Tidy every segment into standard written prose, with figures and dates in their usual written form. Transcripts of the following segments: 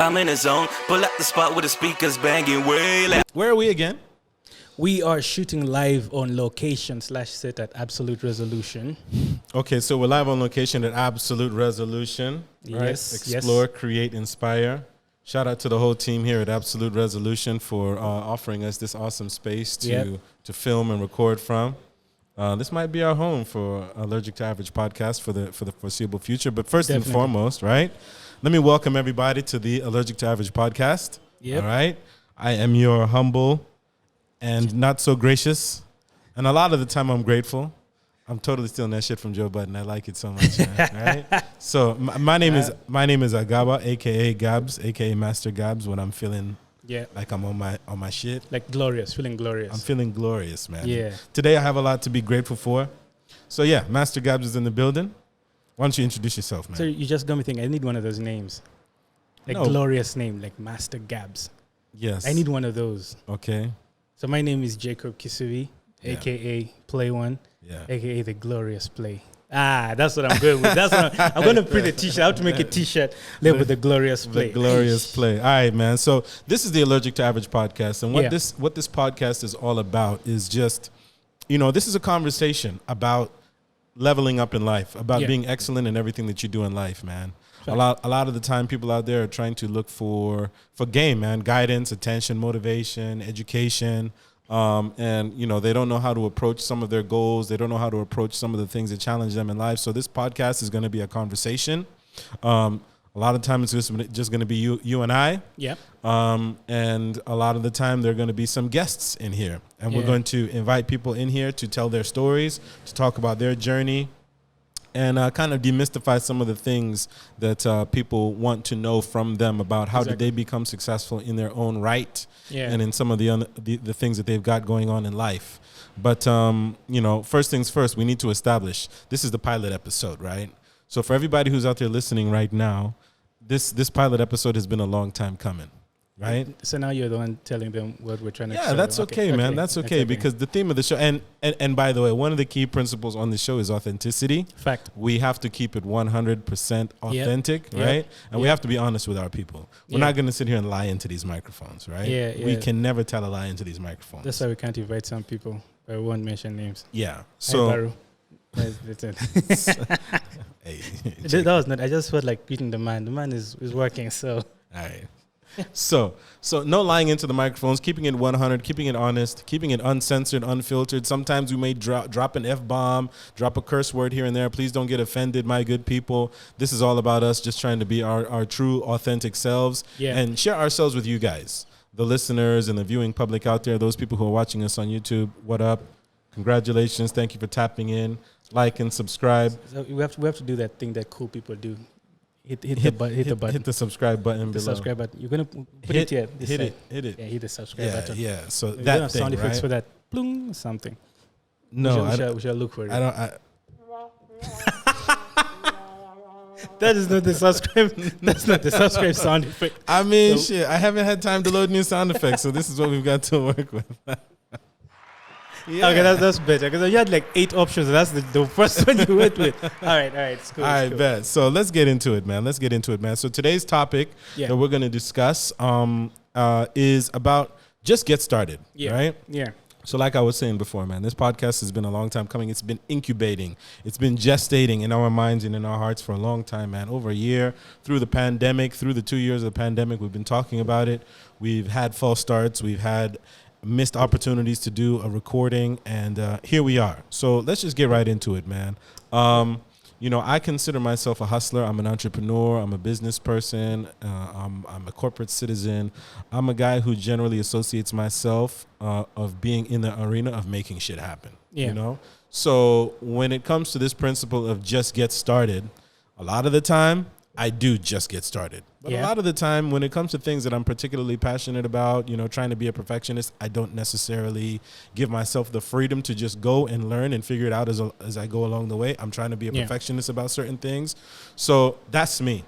I'm in a zone. Pull out the spot with the speakers banging way loud. Where are we again? We are shooting live on location / set at Absolute Resolution. Okay, so we're live on location at Absolute Resolution. Right? Yes, Explore, create, inspire. Shout out to the whole team here at Absolute Resolution for offering us this awesome space to film and record from. This might be our home for Allergic to Average podcast for the foreseeable future. But first and foremost, right, let me welcome everybody to the Allergic to Average podcast. Yep. All right. I am your humble and not so gracious. And a lot of the time I'm grateful. I'm totally stealing that shit from Joe Budden. I like it so much, man, right? So my name is Agaba, aka Gabs, aka Mastergabs. When I'm feeling like I'm on my shit, like glorious, feeling glorious. I'm feeling glorious, man. Yeah. Today I have a lot to be grateful for. So yeah, Master Gabs is in the building. Why don't you introduce yourself, man? So you just got me thinking. I need one of those names, like glorious name, like Master Gabs. Yes. I need one of those. Okay. So my name is Jacob Kisuvi, aka Play01. Yeah. AKA the Glorious Play. That's what I'm going with. That's what I'm going to print a t-shirt. I have to make a t-shirt labeled the Glorious Play. The Glorious Play. All right, man. So this is the Allergic to Average podcast. And what this podcast is all about is just, this is a conversation about leveling up in life, about being excellent in everything that you do in life, man. A lot of the time people out there are trying to look for game, man, guidance, attention, motivation, education. And they don't know how to approach some of their goals. They don't know how to approach some of the things that challenge them in life. So this podcast is going to be a conversation. A lot of times it's just going to be you and I. Yep. And a lot of the time there are going to be some guests in here, and we're going to invite people in here to tell their stories, to talk about their journey, and kind of demystify some of the things that people want to know from them about how did they become successful in their own right, and in some of the things that they've got going on in life. But, first things first, we need to establish this is the pilot episode, right? So for everybody who's out there listening right now, this pilot episode has been a long time coming. Right. So now you're the one telling them what we're trying to. Yeah, that's okay, man. That's okay because the theme of the show, and by the way, one of the key principles on the show is authenticity. Fact. We have to keep it 100% authentic, right? And we have to be honest with our people. We're not going to sit here and lie into these microphones, right? Yeah. We can never tell a lie into these microphones. That's why we can't invite some people, but we won't mention names. Yeah. So. That's it. That was not. I just felt like beating the man. The man is working. So. All right. So no lying into the microphones, keeping it 100, keeping it honest, keeping it uncensored, unfiltered. Sometimes we may drop an F-bomb, drop a curse word here and there. Please don't get offended, my good people. This is all about us just trying to be our true, authentic selves and share ourselves with you guys, the listeners and the viewing public out there, those people who are watching us on YouTube. What up? Congratulations. Thank you for tapping in. Like and subscribe. So we have to do that thing that cool people do. Hit the button. Hit the subscribe button below. The subscribe button. You're gonna put it here. Hit it. Yeah, hit the subscribe button. Yeah. So we that have thing, sound effects right? for that. Bloom something. No, we shall look for it. I don't. That is not the subscribe. That's not the subscribe sound effect. I mean, shit. I haven't had time to load new sound effects, so this is what we've got to work with. Yeah. Okay, that's better because you had like 8 options. And that's the first one you went with. All right, it's cool. I bet. So let's get into it, man. So today's topic that we're going to discuss is about just get started, right? Yeah. So like I was saying before, man, this podcast has been a long time coming. It's been incubating. It's been gestating in our minds and in our hearts for a long time, man. Over a year, through the pandemic, through the 2 years of the pandemic, we've been talking about it. We've had false starts. We've had missed opportunities to do a recording, and here we are. So let's just get right into it, man. I consider myself a hustler. I'm an entrepreneur. I'm a business person. I'm a corporate citizen. I'm a guy who generally associates myself of being in the arena of making shit happen. So when it comes to this principle of just get started, a lot of the time I do just get started. But a lot of the time when it comes to things that I'm particularly passionate about, trying to be a perfectionist, I don't necessarily give myself the freedom to just go and learn and figure it out as I go along the way. I'm trying to be a perfectionist about certain things. So that's me,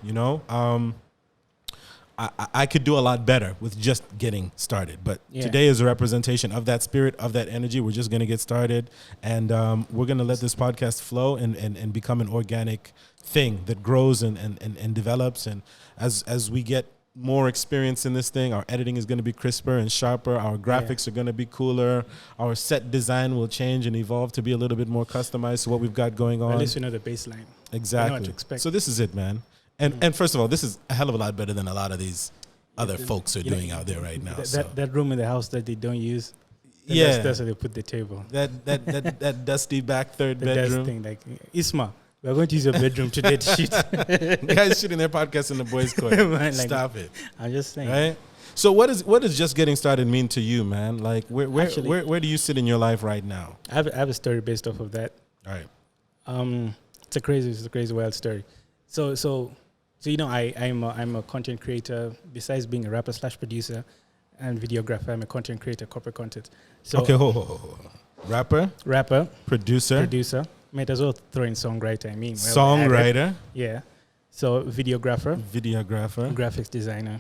I could do a lot better with just getting started. But today is a representation of that spirit, of that energy. We're just going to get started, and we're going to let this podcast flow and become an organic thing that grows and develops. And as we get more experience in this thing. Our editing is going to be crisper and sharper. Our graphics are going to be cooler. Our set design will change and evolve to be a little bit more customized to what we've got going on. At least you know the baseline. Exactly. You know what to expect. So this is it, man. And first of all, this is a hell of a lot better than a lot of these other folks are doing out there right now. That room in the house that they don't use. That's where they put the table. That dusty back third The bedroom. dust thing, like Isma, we're going to use your bedroom today to shoot. The guys shooting their podcast in the boys' court. Man, like, Stop it. I'm just saying. Right? So what does just getting started mean to you, man? Like where do you sit in your life right now? I have a story based off of that. All right. It's a crazy wild story. So you know, I'm a content creator. Besides being a rapper / producer and videographer, I'm a content creator, corporate content. So okay, ho. Rapper, producer. Might as well throw in songwriter. Songwriter. Yeah. So videographer, graphics designer.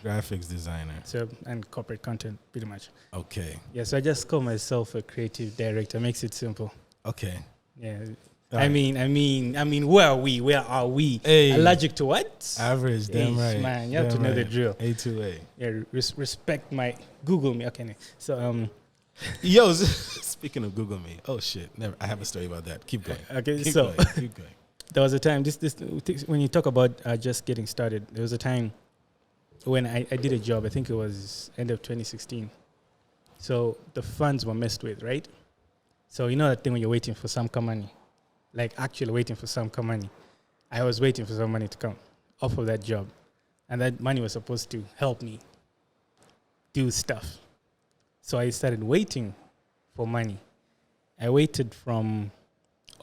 So and corporate content, pretty much. Okay. Yeah. So I just call myself a creative director. Makes it simple. Okay. Yeah. All I right. mean, where are we? Where are we? Hey. Allergic to what? Average, damn right. Man, you have to know the drill. A2A. Yeah, respect my Google me. Okay, so Yo, speaking of Google me, oh shit, never. I have a story about that. Keep going. Okay, Keep so going. there was a time. This when you talk about just getting started, there was a time when I did a job. I think it was end of 2016. So the funds were messed with, right? So you know that thing when you're waiting for some money, like actually waiting for some money. I was waiting for some money to come off of that job, and that money was supposed to help me do stuff. So I started waiting for money. I waited from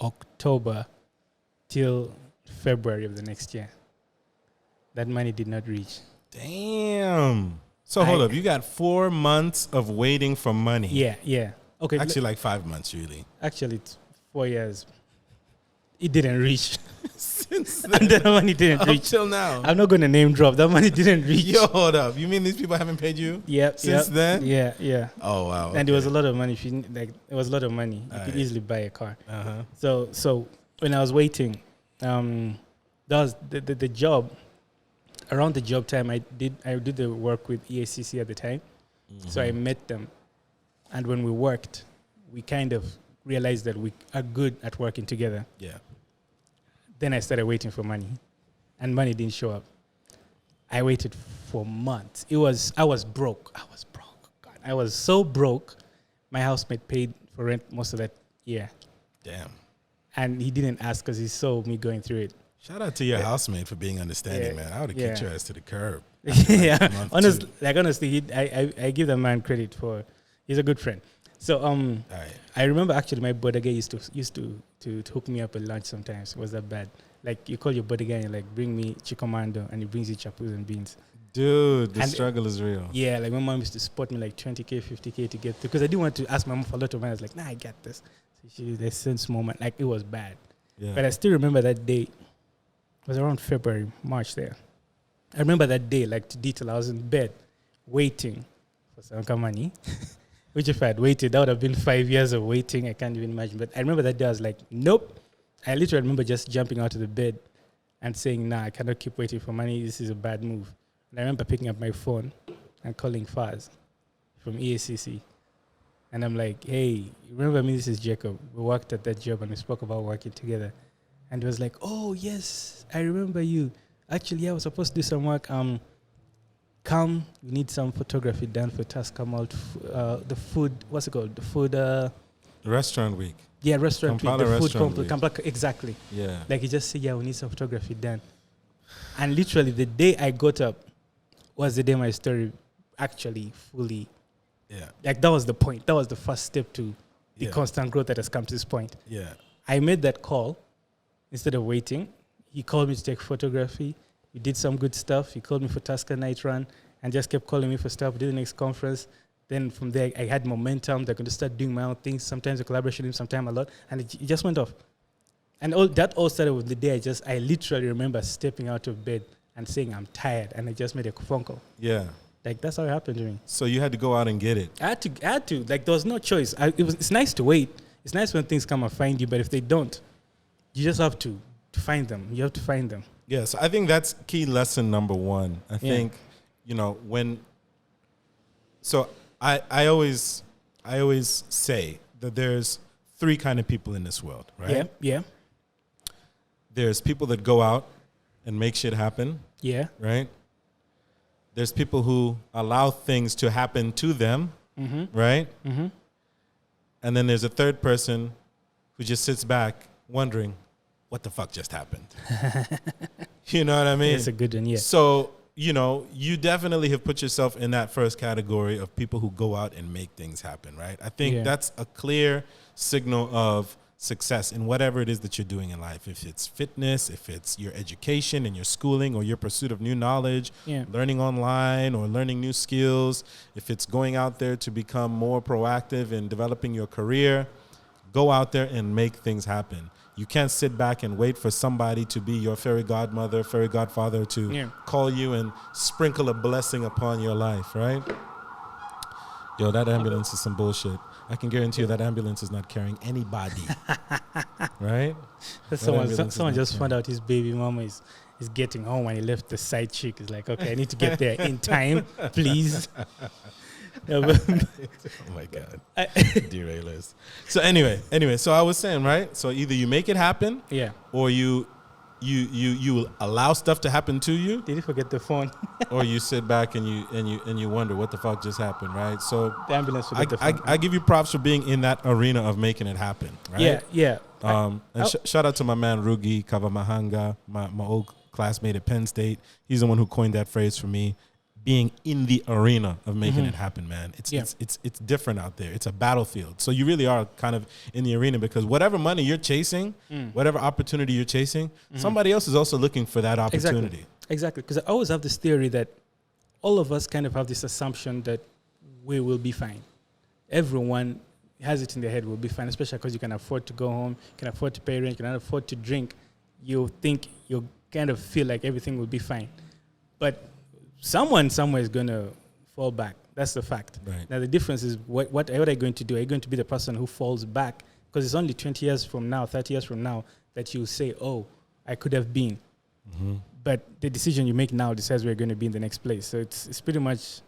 October till February of the next year. That money did not reach. Damn. So hold up. You got 4 months of waiting for money. Yeah. Okay. Actually, like 5 months, really. Actually, it's 4 years. It didn't reach. Since And then the money didn't reach. till now. I'm not going to name drop. That money didn't reach. Yo, hold up. You mean these people haven't paid you? Yep. Since then? Yeah. Oh, wow. And it was a lot of money. It was a lot of money. You could Alright. easily buy a car. Uh-huh. So when I was waiting, that was the job. Around the job time, I did the work with EACC at the time. Mm-hmm. So I met them, and when we worked, we kind of realized that we are good at working together. Yeah. Then I started waiting for money, and money didn't show up. I waited for months. I was broke. God, I was so broke. My housemate paid for rent most of that year. Damn. And he didn't ask because he saw me going through it. Shout out to your housemate for being understanding, Yeah. man. I would have kicked your ass to the curb. Yeah, Month honestly, I give the man credit for. He's a good friend. So All right. I remember actually my bodega used to hook me up at lunch sometimes. It was that bad. Like you call your bodega and you're like, bring me chicomando, and he brings you chapus and beans. Dude, the And- struggle is real. Yeah, like my mom used to support me like 20K, 50K to get through because I didn't want to ask my mom for a lot of money. I was like, nah, I got this. So they sent moment like it was bad. Yeah. But I still remember that day. It was around February, March there. I remember that day, like to detail. I was in bed waiting for some money. Which if I had waited, that would have been 5 years of waiting. I can't even imagine. But I remember that day, I was like, nope. I literally remember just jumping out of the bed and saying, nah, I cannot keep waiting for money. This is a bad move. And I remember picking up my phone and calling Faz from EACC. And I'm like, hey, you remember me? This is Jacob. We worked at that job and we spoke about working together. And he was like, oh, yes, I remember you. Actually, yeah, I was supposed to do some work. Come, we need some photography done for Tusker Malt. The food, what's it called? The food. Restaurant week. Yeah, restaurant. Kampala week, the restaurant food week. Kampala, exactly. Yeah. Like he just said, yeah, we need some photography done. And literally, the day I got up was the day my story actually fully. Yeah. Like that was the point. That was the first step to the Yeah. constant growth that has come to this point. Yeah. I made that call instead of waiting. He called me to take photography. We did some good stuff. He called me for Tusker Night Run and just kept calling me for stuff. We did the next conference. Then from there, I had momentum. They're going to start doing my own things. Sometimes a collaboration, sometimes a lot. And it just went off. And that all started with the day I literally remember stepping out of bed and saying, I'm tired. And I just made a phone call. Yeah. Like, that's how it happened to me. So you had to go out and get it. I had to. Like, there was no choice. It's nice to wait. It's nice when things come and find you. But if they don't, you just have to find them. You have to find them. Yeah, so I think that's key lesson number one. I think So I always say that there's three kind of people in this world, right? Yeah, yeah, There's people that go out and make shit happen, yeah. right? There's people who allow things to happen to them, right? Mm-hmm. And then there's a third person who just sits back wondering, what the fuck just happened? You know what I mean? That's a good one, yeah. So, you definitely have put yourself in that first category of people who go out and make things happen, right? I think that's a clear signal of success in whatever it is that you're doing in life. If it's fitness, if it's your education and your schooling or your pursuit of new knowledge, learning online or learning new skills, if it's going out there to become more proactive in developing your career, go out there and make things happen. You can't sit back and wait for somebody to be your fairy godmother, fairy godfather to call you and sprinkle a blessing upon your life, right? Yo, that ambulance is some bullshit. I can guarantee you that ambulance is not carrying anybody, right? Someone just found out his baby mama is getting home when he left the side chick. He's like, okay, I need to get there in time, please. Oh my God. Derailers. So anyway, so I was saying, right? So either you make it happen, or you allow stuff to happen to you. Did you forget the phone? Or you sit back and you wonder what the fuck just happened, right? So the ambulance forgot the phone. I give you props for being in that arena of making it happen, right? Yeah. Shout out to my man Rugi Kavamahanga, my old classmate at Penn State. He's the one who coined that phrase for me. Being in the arena of making it happen, man. It's different out there. It's a battlefield. So you really are kind of in the arena because whatever money you're chasing, whatever opportunity you're chasing, somebody else is also looking for that opportunity. Exactly. Because I always have this theory that all of us kind of have this assumption that we will be fine. Everyone has it in their head, we'll be fine, especially because you can afford to go home, you can afford to pay rent, you can afford to drink. You think you kind of feel like everything will be fine. But someone somewhere is going to fall back. That's the fact. Right. Now, the difference is what are you going to do? Are you going to be the person who falls back? Because it's only 20 years from now, 30 years from now, that you say, oh, I could have been. Mm-hmm. But the decision you make now decides where you're going to be in the next place. So it's pretty much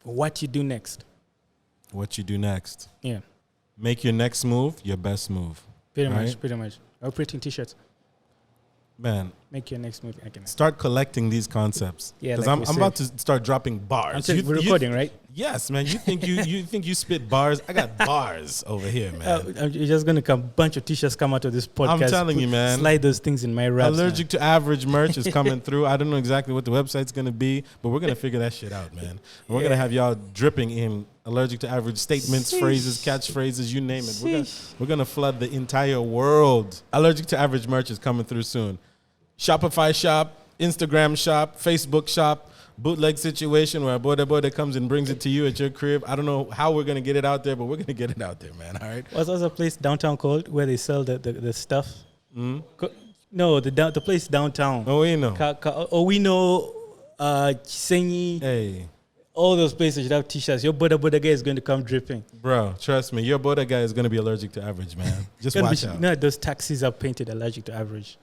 what you do next. What you do next. Yeah. Make your next move your best move. Pretty right? much. I'm printing T-shirts. Man, make your next move. Start collecting these concepts. Yeah, because like I'm about to start dropping bars. We're recording, right? Yes, man. You think you spit bars? I got bars over here, man. You're just gonna come bunch of T-shirts come out of this podcast. I'm telling you, man. Slide those things in my raps. Allergic to Average merch is coming through. I don't know exactly what the website's gonna be, but we're gonna figure that shit out, man. And we're gonna have y'all dripping in Allergic to Average statements, phrases, catchphrases, you name it. We're gonna flood the entire world. Allergic to Average merch is coming through soon. Shopify shop, Instagram shop, Facebook shop, bootleg situation where a boy comes and brings it to you at your crib. I don't know how we're going to get it out there, but we're going to get it out there, man. All right. What's a place downtown called where they sell the stuff? Mm-hmm. No, the place downtown. Oh, we know. Chisenyi. Hey. All those places should have T-shirts. Your Boda guy is going to come dripping. Bro, trust me. Your Boda guy is going to be allergic to average, man. Just watch out. No, those taxis are painted allergic to average.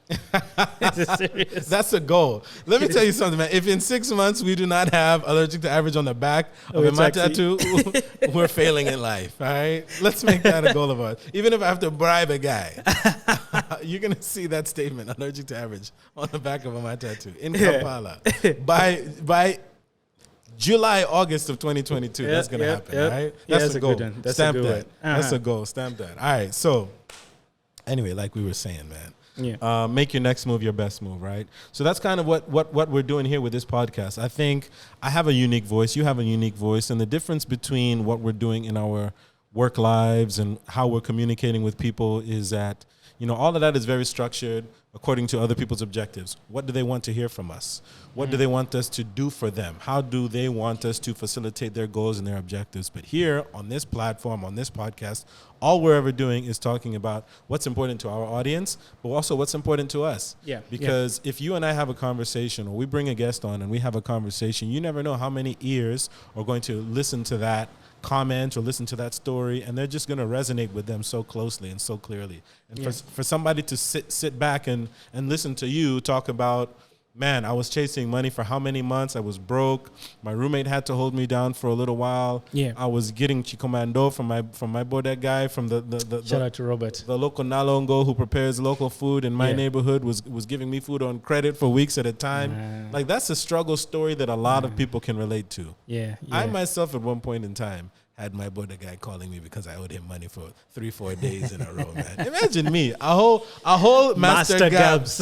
It's serious. That's a goal. Let me tell you something, man. If in 6 months we do not have allergic to average on the back of my tattoo, we're failing in life, all right? Let's make that a goal of ours. Even if I have to bribe a guy, you're going to see that statement, allergic to average, on the back of my tattoo in Kampala. By July, August of 2022, that's going to happen, right? That's a goal. Stamp that. That's a goal. Stamp that. All right. So, anyway, like we were saying, man, make your next move your best move, right? So that's kind of what we're doing here with this podcast. I think I have a unique voice. You have a unique voice. And the difference between what we're doing in our work lives and how we're communicating with people is that, all of that is very structured according to other people's objectives. What do they want to hear from us? What do they want us to do for them? How do they want us to facilitate their goals and their objectives? But here on this platform, on this podcast, all we're ever doing is talking about what's important to our audience, but also what's important to us. Yeah. Because if you and I have a conversation or we bring a guest on and we have a conversation, you never know how many ears are going to listen to that comment or listen to that story, and they're just going to resonate with them so closely and so clearly. And for somebody to sit back and listen to you talk about man, I was chasing money for how many months? I was broke. My roommate had to hold me down for a little while. Yeah. I was getting chikomando from my bodega guy, from the Shout out to Robert. the local Nalongo who prepares local food in my Yeah. neighborhood was giving me food on credit for weeks at a time. Like, that's a struggle story that a lot of people can relate to. Yeah. I myself at one point in time had my bodega guy calling me because I owed him money for 3-4 days in a row, man. Imagine me, a whole Mastergabs,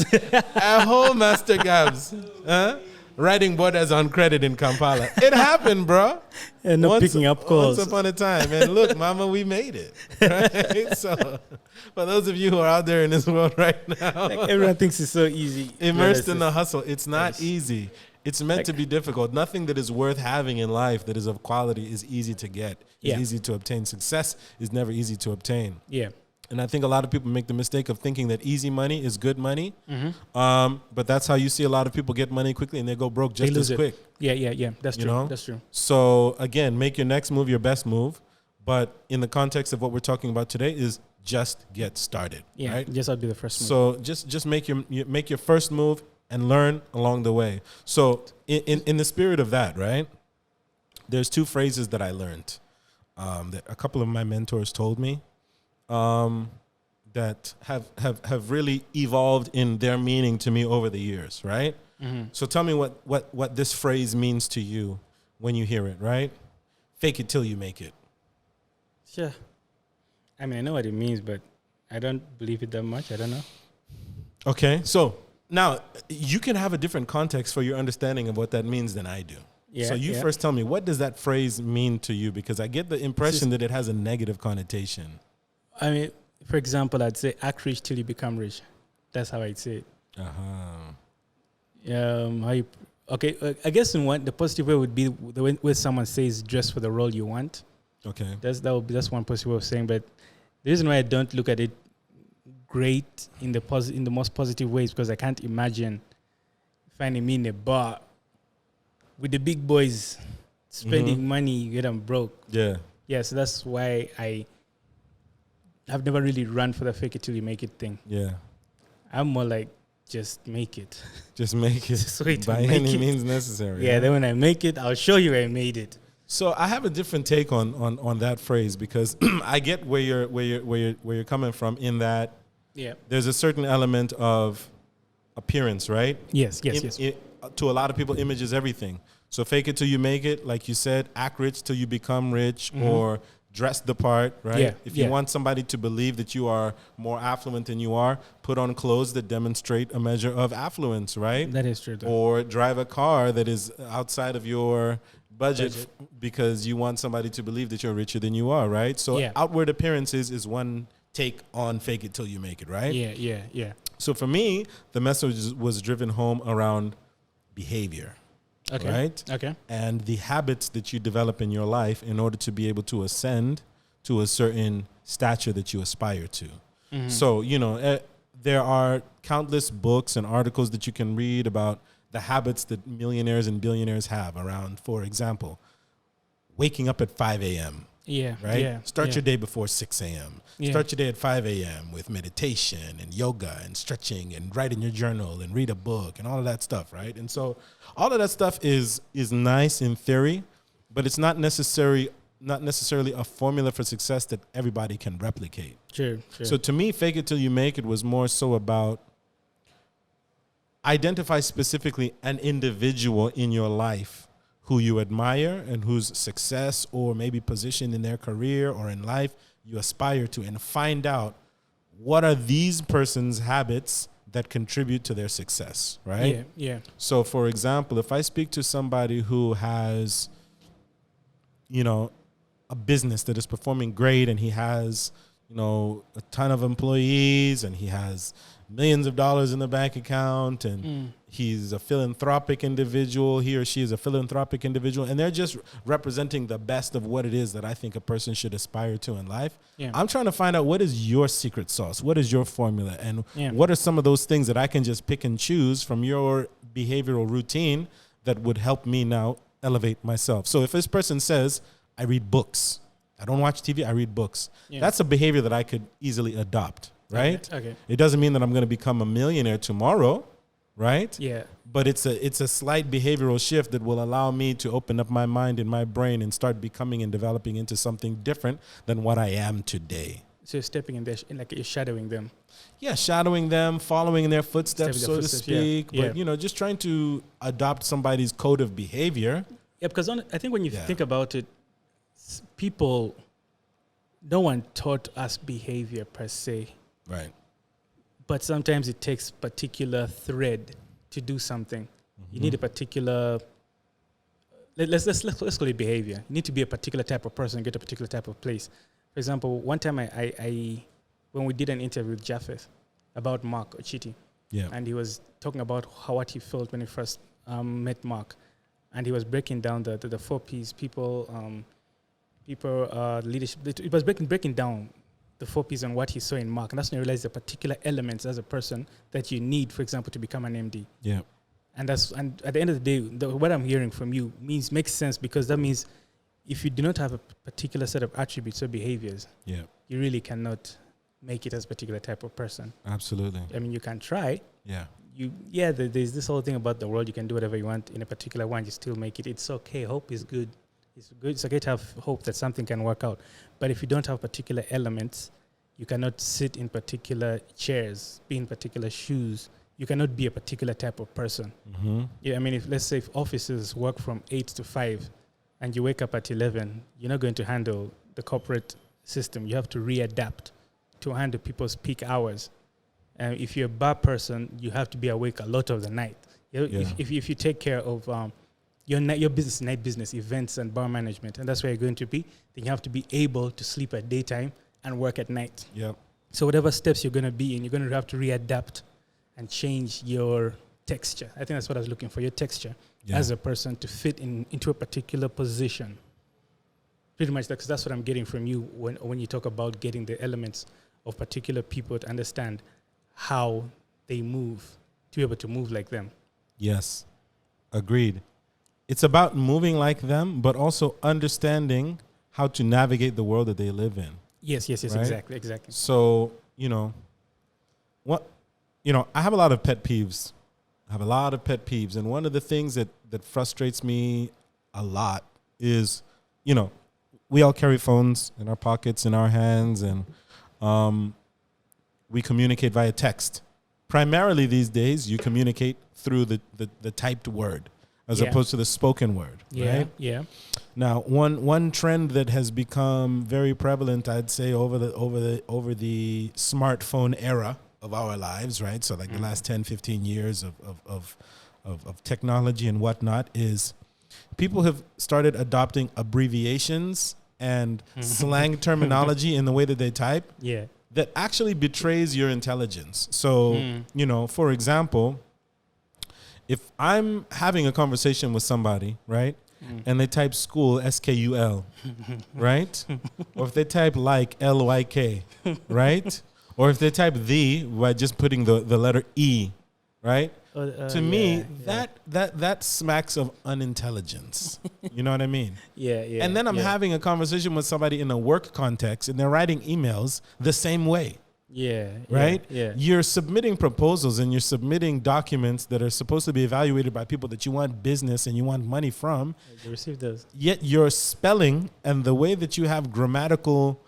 a whole Mastergabs, writing borders on credit in Kampala. It happened, bro. And not picking up calls. Once upon a time. And look, mama, we made it. Right? So, for those of you who are out there in this world right now, Like, everyone thinks it's so easy. immersed in the hustle, it's not easy. It's meant to be difficult. Nothing that is worth having in life that is of quality is easy to get. It's Yeah. easy to obtain. Success is never easy to obtain. Yeah. And I think a lot of people make the mistake of thinking that easy money is good money. Mm-hmm. But that's how you see a lot of people get money quickly and they go broke just They lose as it. quick. Yeah. That's You true. know? That's true. So again, make your next move your best move. But in the context of what we're talking about today is just get started. Yeah. Right? Just I'll be the first move. So just make your first move and learn along the way. So in the spirit of that, right? There's two phrases that I learned that a couple of my mentors told me that have really evolved in their meaning to me over the years, right? Mm-hmm. So tell me what this phrase means to you when you hear it, right? Fake it till you make it. Sure. I mean, I know what it means, but I don't believe it that much. I don't know. Okay, so now you can have a different context for your understanding of what that means than I do. Yeah, So you yeah. first tell me, what does that phrase mean to you? Because I get the impression that it has a negative connotation. I mean, for example, I'd say act rich till you become rich. That's how I'd say it. I guess the positive way would be the way where someone says dress for the role you want. Okay. That's one positive way of saying. But the reason why I don't look at it great in the most positive ways because I can't imagine finding me in a bar with the big boys spending money, yet I'm broke. Yeah. Yeah, so that's why I have never really run for the fake it till you make it thing. Yeah. I'm more like, just make it. Just make it Just wait by to make any it. means necessary. Yeah, then when I make it, I'll show you I made it. So I have a different take on that phrase because I get where you're coming from in that Yeah. there's a certain element of appearance, right? Yes. To a lot of people, image is everything. So fake it till you make it, like you said, act rich till you become rich, or dress the part, right? Yeah, If you yeah. want somebody to believe that you are more affluent than you are, put on clothes that demonstrate a measure of affluence, right? That is true, though. Or drive a car that is outside of your budget. Because you want somebody to believe that you're richer than you are, right? So Yeah. outward appearances is one take on fake it till you make it, right? Yeah. So for me, the message was driven home around behavior, Okay. right? Okay. And the habits that you develop in your life in order to be able to ascend to a certain stature that you aspire to. So, there are countless books and articles that you can read about the habits that millionaires and billionaires have around, for example, waking up at 5 a.m., Yeah. right? Yeah. Start yeah. your day before 6 a.m. Yeah. Start your day at 5 a.m. with meditation and yoga and stretching and write in your journal and read a book and all of that stuff, right? And so all of that stuff is nice in theory, but it's not necessarily a formula for success that everybody can replicate. Sure. So to me, fake it till you make it was more so about identify specifically an individual in your life who you admire and whose success or maybe position in their career or in life you aspire to, and find out what are these person's habits that contribute to their success, right? Yeah. So, for example, if I speak to somebody who has, a business that is performing great and he has, a ton of employees and he has millions of dollars in the bank account and he's a philanthropic individual, he or she is a philanthropic individual, and they're just representing the best of what it is that I think a person should aspire to in life. Yeah. I'm trying to find out what is your secret sauce, what is your formula, and Yeah. what are some of those things that I can just pick and choose from your behavioral routine that would help me now elevate myself. So if this person says, I read books, I don't watch TV, I read books, Yeah. that's a behavior that I could easily adopt, right? Okay. It doesn't mean that I'm going to become a millionaire tomorrow, right? Yeah. But it's a slight behavioral shift that will allow me to open up my mind and my brain and start becoming and developing into something different than what I am today. So you're stepping in there, like you're shadowing them. Yeah, shadowing them, following in their footsteps, Stepping so their to footsteps, yeah. speak. Yeah. But, you know, just trying to adopt somebody's code of behavior. Yeah, because I think when you Yeah. think about it, people, no one taught us behavior per se, Right. but sometimes it takes particular thread to do something. You need a particular, let's call it behavior. You need to be a particular type of person, get a particular type of place. For example, one time I when we did an interview with Japheth about Mark Ochiti, Yeah. and he was talking about what he felt when he first met Mark, and he was breaking down the 4 P's, people, leadership. It was breaking down the 4 P's and what he saw in Mark, and that's when I realized the particular elements as a person that you need, for example, to become an MD. Yeah. And at the end of the day, what I'm hearing from you makes sense, because that means if you do not have a particular set of attributes or behaviors, Yeah. you really cannot make it as a particular type of person. Absolutely. I mean, you can try. Yeah. There's this whole thing about the world. You can do whatever you want in a particular one. You still make it. It's okay. Hope is good. It's good. It's okay to have hope that something can work out. But if you don't have particular elements, you cannot sit in particular chairs, be in particular shoes. You cannot be a particular type of person. Mm-hmm. Yeah, I mean, if offices work from 8 to 5 and you wake up at 11, you're not going to handle the corporate system. You have to readapt to handle people's peak hours. If you're a bar person, you have to be awake a lot of the night. If you take care of your business, night business, events and bar management, and that's where you're going to be, then you have to be able to sleep at daytime and work at night. Yeah. So whatever steps you're going to be in, you're going to have to readapt and change your texture. I think that's what I was looking for, your texture as a person to fit into a particular position. Pretty much, because that's what I'm getting from you when you talk about getting the elements of particular people to understand how they move, to be able to move like them. Yes. Agreed. It's about moving like them, but also understanding how to navigate the world that they live in. Yes, right? exactly. So, I have a lot of pet peeves. And one of the things that frustrates me a lot is, we all carry phones in our pockets, in our hands, and we communicate via text. Primarily these days, you communicate through the typed word as opposed to the spoken word, right? Yeah. Now, one trend that has become very prevalent, I'd say, over the smartphone era of our lives, right? So like the last 10, 15 years of technology and whatnot, is people have started adopting abbreviations and slang terminology in the way that they type. Yeah. That actually betrays your intelligence. So, for example, if I'm having a conversation with somebody, right, and they type school, SKUL, right? Or if they type like, LYK, right? Or if they type the by just putting the letter E, right? To me, that smacks of unintelligence. You know what I mean? Yeah. And then I'm having a conversation with somebody in a work context, and they're writing emails the same way. Yeah. Right? Yeah. You're submitting proposals and you're submitting documents that are supposed to be evaluated by people that you want business and you want money from. You receive those. Yet your spelling and the way that you have grammatical,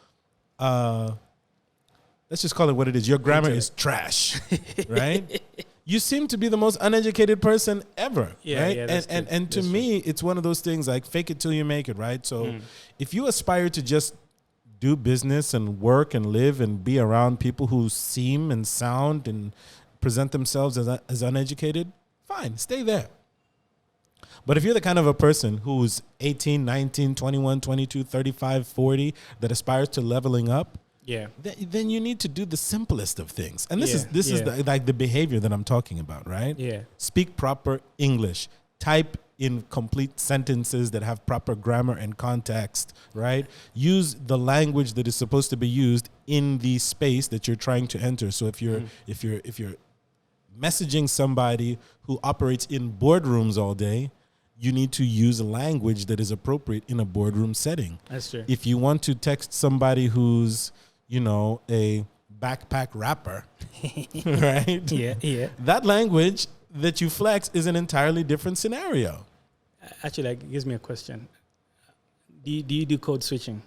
let's just call it what it is. Your grammar is trash, right? You seem to be the most uneducated person ever, right? And to me, it's one of those things like fake it till you make it, right? So if you aspire to just do business and work and live and be around people who seem and sound and present themselves as uneducated, fine, stay there. But if you're the kind of a person who's 18, 19, 21, 22, 35, 40 that aspires to leveling up, then you need to do the simplest of things. And this is the behavior that I'm talking about, right? Yeah. Speak proper English. Type in complete sentences that have proper grammar and context, right? Use the language that is supposed to be used in the space that you're trying to enter. So if you're messaging somebody who operates in boardrooms all day, you need to use language that is appropriate in a boardroom setting. That's true. If you want to text somebody who's, a backpack rapper, right? Yeah. That language that you flex is an entirely different scenario. Actually, that gives me a question. Do you do code switching?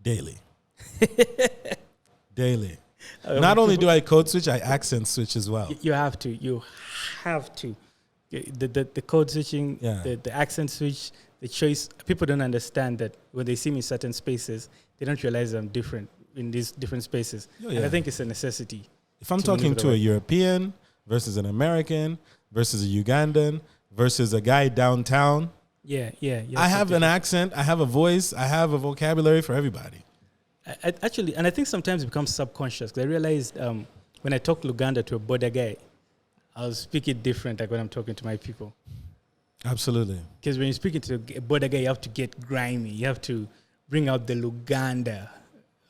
Daily. Daily. Not only do I code switch, I accent switch as well. You have to. You have to. The code switching, the accent switch, the choice. People don't understand that when they see me in certain spaces, they don't realize I'm different in these different spaces. Oh, yeah. And I think it's a necessity. If I'm talking to a European versus an American versus a Ugandan versus a guy downtown, I have an accent, I have a voice, I have a vocabulary for everybody. Actually, and I think sometimes it becomes subconscious. Because I realized when I talk Luganda to a border guy, I'll speak it different like when I'm talking to my people. Absolutely. Because when you're speaking to a border guy, you have to get grimy. You have to bring out the Luganda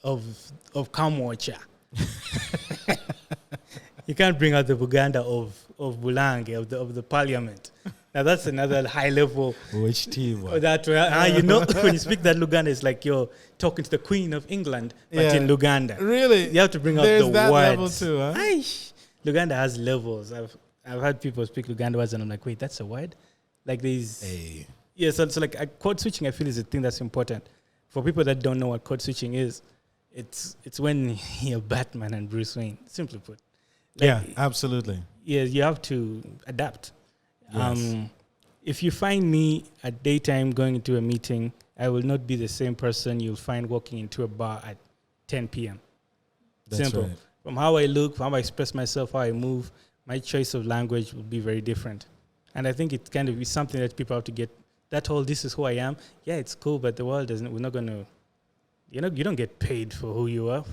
of Kamwacha. You can't bring out the Buganda of Bulange, of the parliament. Now that's another high level. Which team? That you know, when you speak that Luganda, it's like you're talking to the Queen of England, but in Luganda. Really? You have to bring out There's the that words. Level too, huh? Aish. Luganda has levels. I've had people speak Luganda words, and I'm like, wait, that's a word? Like these. Hey. Yeah, so like code switching, I feel is a thing that's important for people that don't know what code switching is. It's when you're Batman and Bruce Wayne. Simply put. Like, absolutely. Yeah, you have to adapt. Yes. If you find me at daytime going into a meeting, I will not be the same person you'll find walking into a bar at 10 p.m. That's Simple. Right. From how I look, from how I express myself, how I move, my choice of language will be very different. And I think it kind of is something that people have to get. That whole "this is who I am." Yeah, it's cool, but the world doesn't. We're not going to. You don't get paid for who you are.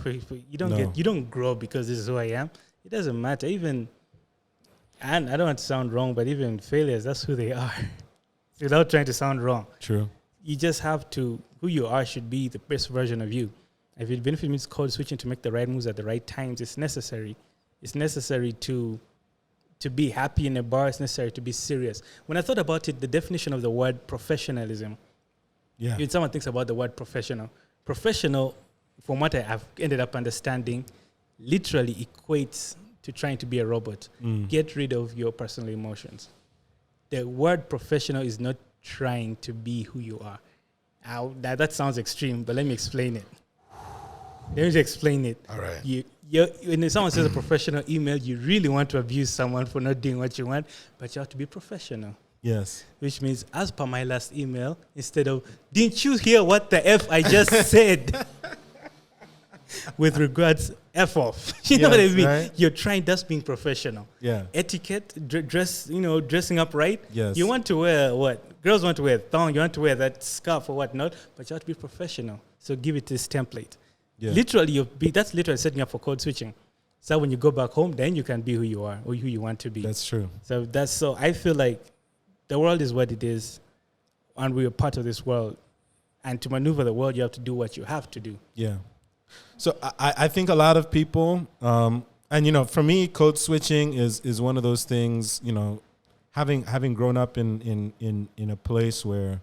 You don't grow because this is who I am. It doesn't matter. Even, and I don't want to sound wrong, but even failures, that's who they are. Without trying to sound wrong. True. You just have to, who you are should be the best version of you. If it benefits means code switching to make the right moves at the right times, it's necessary. It's necessary to be happy in a bar. It's necessary to be serious. When I thought about it, the definition of the word professionalism, when someone thinks about the word professional, from what I have ended up understanding, literally equates to trying to be a robot. Get rid of your personal emotions. The word professional is not trying to be who you are. That sounds extreme, but let me explain it. All right. When someone says a professional email, you really want to abuse someone for not doing what you want, but you have to be professional. Yes. Which means, as per my last email, instead of, didn't you hear what the F I just said? With regards, F off. You know what I mean? Right? You're trying, that's being professional. Yeah. Etiquette, dressing up right. Yes. You want to wear what? Girls want to wear thong. You want to wear that scarf or whatnot, but you have to be professional. So give it this template. Yeah. Literally, that's literally setting up for code switching. So when you go back home, then you can be who you are or who you want to be. That's true. So I feel like the world is what it is, and we are part of this world. And to maneuver the world, you have to do what you have to do. Yeah. So I think a lot of people, and for me, code switching is one of those things. Having grown up in a place where,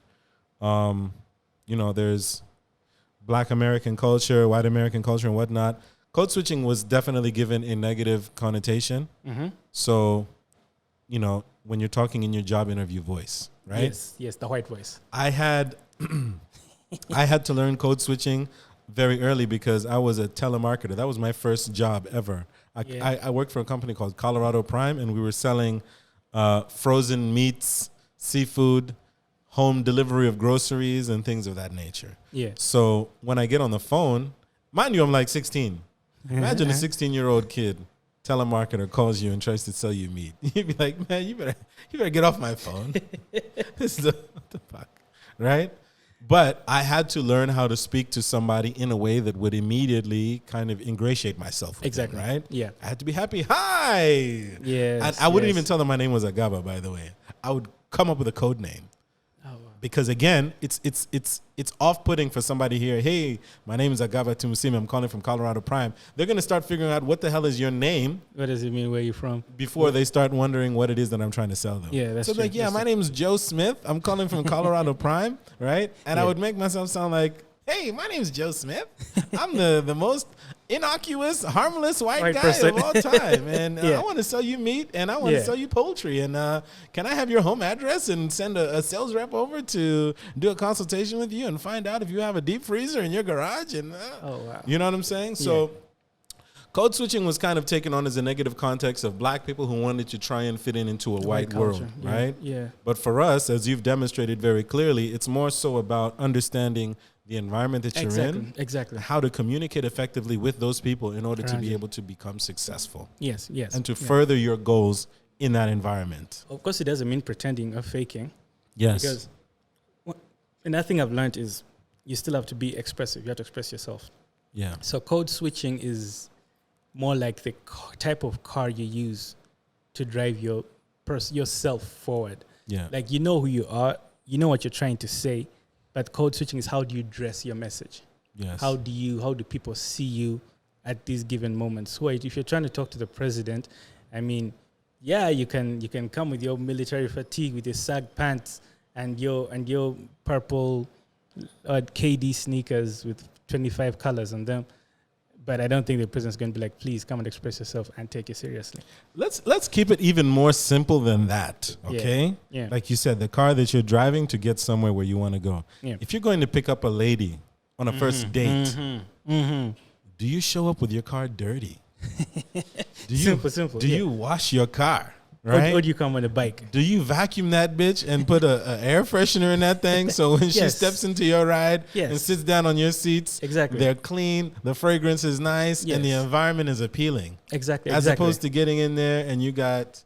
there's Black American culture, white American culture, and whatnot. Code switching was definitely given a negative connotation. Mm-hmm. So, when you're talking in your job interview voice, right? Yes, the white voice. I had to learn code switching very early because I was a telemarketer. That was my first job ever. I worked for a company called Colorado Prime, and we were selling frozen meats, seafood, home delivery of groceries, and things of that nature. Yeah. So when I get on the phone, mind you, I'm like 16. Imagine a 16-year-old kid, telemarketer, calls you and tries to sell you meat. You'd be like, man, you better get off my phone. This is what the fuck, right? But I had to learn how to speak to somebody in a way that would immediately kind of ingratiate myself with them, right? Yeah. I had to be happy. Hi. Yes. And I wouldn't even tell them my name was Agaba, by the way. I would come up with a code name. Because again, it's off-putting for somebody here. Hey, my name is Agaba Tumusimi. I'm calling from Colorado Prime. They're going to start figuring out what the hell is your name. What does it mean? Where are you from? Before they start wondering what it is that I'm trying to sell them. Yeah, that's so true. Like, yeah, my name is Joe Smith. I'm calling from Colorado Prime, right? And I would make myself sound like, hey, my name is Joe Smith. I'm the most innocuous, harmless white guy person. of all time. And Yeah. I want to sell you meat and I want to Yeah. sell you poultry. And can I have your home address and send a sales rep over to do a consultation with you and find out if you have a deep freezer in your garage? And Oh, wow. you know what I'm saying? So code switching was kind of taken on as a negative context of black people who wanted to try and fit into a white world, culture. right? Yeah. But for us, as you've demonstrated very clearly, it's more so about understanding the environment that you're in, Exactly. how to communicate effectively with those people in order to Around be you. able to become successful Yes. and to further your goals in that environment. Of course, it doesn't mean pretending or faking. Yes. Because another thing I've learned is you still have to be expressive. You have to express yourself. Yeah. So code switching is more like the type of car you use to drive yourself forward. Yeah. Like, you know who you are, you know what you're trying to say, but code switching is how do you dress your message? Yes. How do people see you at these given moments? So if you're trying to talk to the president, I mean, yeah, you can come with your military fatigue, with your sag pants and your purple KD sneakers with 25 colors on them. But I don't think the president's going to be like, please come and express yourself and take it seriously. Let's keep it even more simple than that, okay? Yeah. Like you said, the car that you're driving to get somewhere where you want to go. Yeah. If you're going to pick up a lady on a first date, do you show up with your car dirty? Simple. Do you wash your car? Right? Or do you come on a bike? Do you vacuum that bitch and put a air freshener in that thing so when she Yes. steps into your ride and Yes. sits down on your seats, Exactly. they're clean, the fragrance is nice, and the Yes. environment is appealing? Exactly. As opposed to getting in there and you got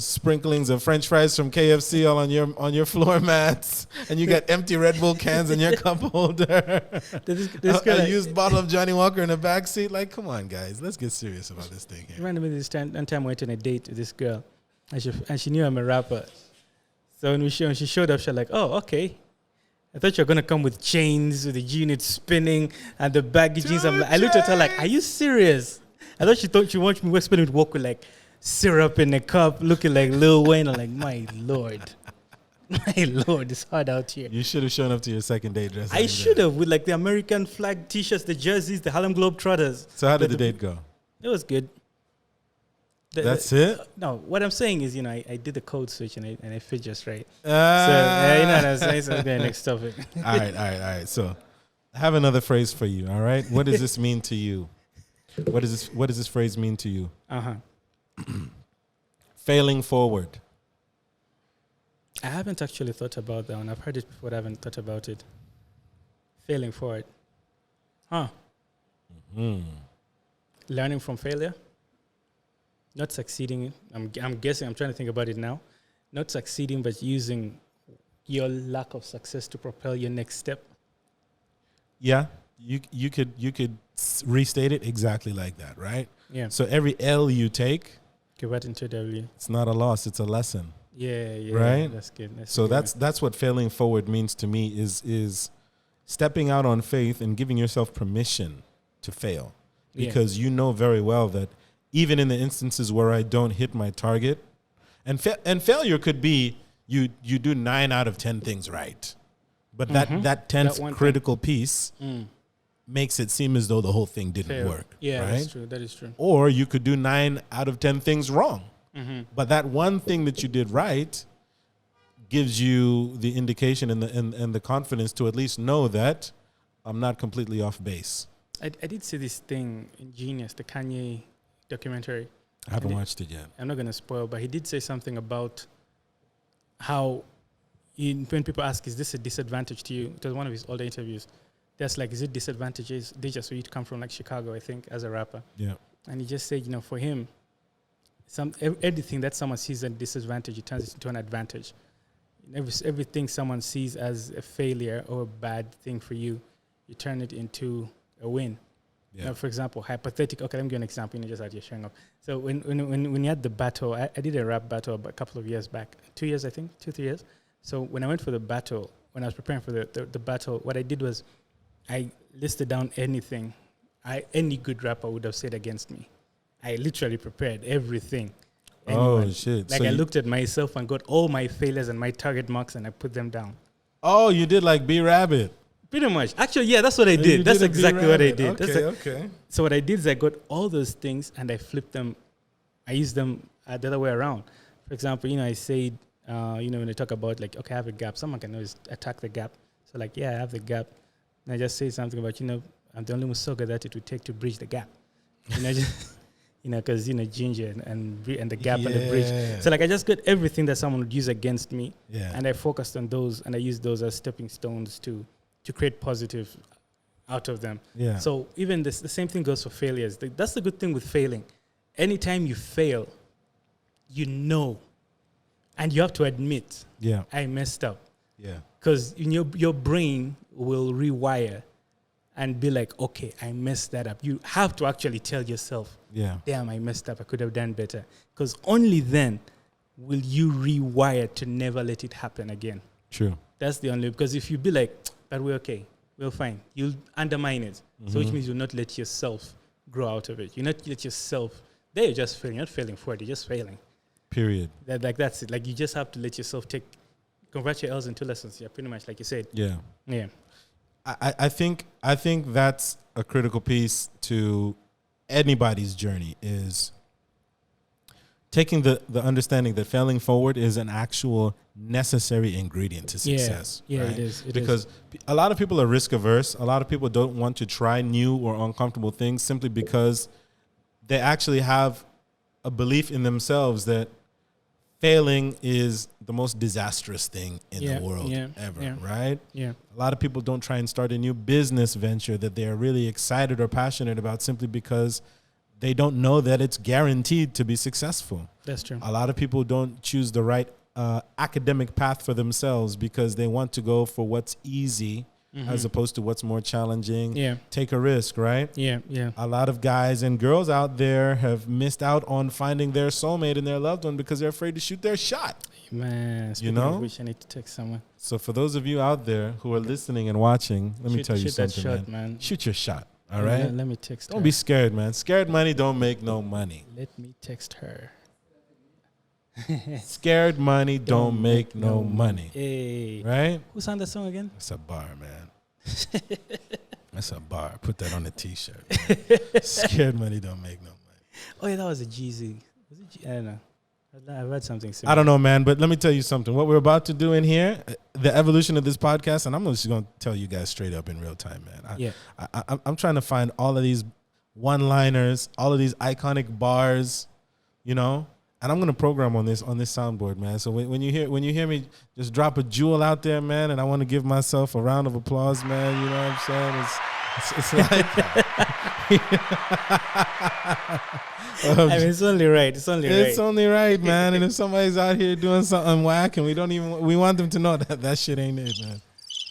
sprinklings of French fries from KFC all on your floor mats, and you got empty Red Bull cans in your cup holder. A used bottle of Johnny Walker in the back seat. Like, come on, guys, let's get serious about this thing here. Randomly, one time I went on a date with this girl, and she knew I'm a rapper. So when she showed up, she was like, "Oh, okay. I thought you were gonna come with chains, with the G-unit spinning, and the baggy jeans." I looked at her like, "Are you serious?" I thought she wanted me to walk with like syrup in a cup, looking like Lil Wayne. I'm like, my lord, it's hard out here. You should have shown up to your second date dressed. I should have, with like the American flag T-shirts, the jerseys, the Harlem Globetrotters. So how did the date go? It was good. That's it? No, what I'm saying is, I did the code switch and I fit just right. You know Ah. what I'm saying? So okay, next topic. All right. So I have another phrase for you, all right? What does this mean to you? What does this phrase mean to you? Failing forward. I haven't actually thought about that one. I've heard it before, but I haven't thought about it. Failing forward. Learning from failure. Not succeeding. I'm guessing, I'm trying to think about it now. Not succeeding, but using your lack of success to propel your next step. Yeah, you could restate it exactly like that, right? Yeah. So every L you take, Give that into W. it's not a loss, it's a lesson. Yeah. Right? That's good. So that's what failing forward means to me is stepping out on faith and giving yourself permission to fail. Because you know very well that even in the instances where I don't hit my target, and failure could be you do 9 out of 10 things right. But that 10th critical piece makes it seem as though the whole thing didn't work. Yeah, right? that's true. That is true. Or you could do 9 out of 10 things wrong. But that one thing that you did right gives you the indication and the confidence to at least know that I'm not completely off base. I did see this thing in Genius, the Kanye documentary. I haven't watched it yet. I'm not going to spoil, but he did say something about how when people ask, is this a disadvantage to you? It was one of his older interviews. That's like, is it disadvantages? They just so you come from like Chicago, I think, as a rapper. Yeah. And he just said, for him, everything that someone sees as a disadvantage, it turns it into an advantage. Everything someone sees as a failure or a bad thing for you, you turn it into a win. Yeah. For example, hypothetical. Okay, let me give you an example. Just out here showing up. So when you had the battle, I did a rap battle a couple of years back, 2 years, I think, 2-3 years. So when I went for the battle, when I was preparing for the battle, what I did was I listed down anything any good rapper would have said against me. I literally prepared everything. Oh, shit. Like, so I looked at myself and got all my failures and my target marks and I put them down. Oh, you did like B-Rabbit. Pretty much. Actually, yeah, that's what I You did. That's did a exactly what I B-rabbit. did. Okay. So what I did is I got all those things and I flipped them. I used them the other way around. For example, I said, when I talk about like, okay, I have a gap, someone can always attack the gap. So like, yeah, I have the gap. And I just say something about, I'm the only Musoga that it would take to bridge the gap. Because, ginger and the gap and the bridge. So like, I just got everything that someone would use against me. Yeah. And I focused on those and I used those as stepping stones to create positive out of them. Yeah. So even the same thing goes for failures. That's the good thing with failing. Anytime you fail, and you have to admit, I messed up. Yeah. Because your brain will rewire and be like, okay, I messed that up. You have to actually tell yourself, damn, I messed up. I could have done better. Because only then will you rewire to never let it happen again. True. That's the only, because if you be like, but we're okay, we're fine, you'll undermine it. So which means you'll not let yourself grow out of it. You not let yourself, you're just failing. You're not failing forward, you're just failing. Period. That's it. Like you just have to let yourself convert your L's into lessons. Yeah, pretty much like you said. Yeah. Yeah. I think that's a critical piece to anybody's journey is taking the understanding that failing forward is an actual necessary ingredient to success. Yeah, right? it is. Because a lot of people are risk averse. A lot of people don't want to try new or uncomfortable things simply because they actually have a belief in themselves that failing is the most disastrous thing in the world ever, right? Yeah. A lot of people don't try and start a new business venture that they are really excited or passionate about simply because they don't know that it's guaranteed to be successful. That's true. A lot of people don't choose the right academic path for themselves because they want to go for what's easy as opposed to what's more challenging. Yeah. Take a risk, right? Yeah, yeah. A lot of guys and girls out there have missed out on finding their soulmate and their loved one because they're afraid to shoot their shot. Man, of which I need to text someone. So for those of you out there who are listening and watching, let me tell you something, that shot, man. Shoot your shot, all right? Let me text her. Don't be scared, man. Scared money don't make no money. Let me text her. Scared money don't make no money. Hey. Right? Who sang that song again? That's a bar, man. That's a bar. Put that on a t-shirt. Scared money don't make no money. Oh, yeah, that was a Jeezy. Was it I don't know. I've read something similar. I don't know, man, but let me tell you something. What we're about to do in here, the evolution of this podcast, and I'm just going to tell you guys straight up in real time, man. I'm trying to find all of these one-liners, all of these iconic bars, and I'm gonna program on this soundboard, man. So when you hear me just drop a jewel out there, man, and I want to give myself a round of applause, man. You know what I'm saying? It's like I mean, it's only right. It's only right, man. And if somebody's out here doing something whack, and we want them to know that shit ain't it, man.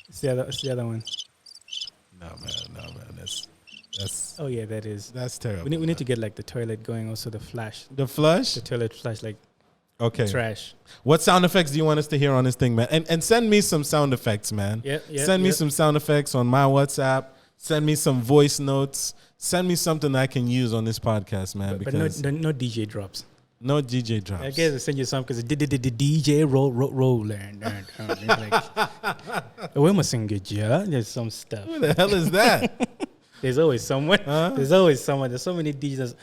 It's the other one. No, man. That's oh yeah, that is. That's terrible. We need to get like the toilet going. Also the flash. The flush. The toilet flash, like. Okay. Trash. What sound effects do you want us to hear on this thing, man? And send me some sound effects, man. Send me some sound effects on my WhatsApp. Send me some voice notes. Send me something I can use on this podcast, man. But no DJ drops. No DJ drops. I guess I send you some because the DJ roll. We must sing good, yeah. There's some stuff. Who the hell is that? There's always someone. Huh? There's always someone. There's so many DJs.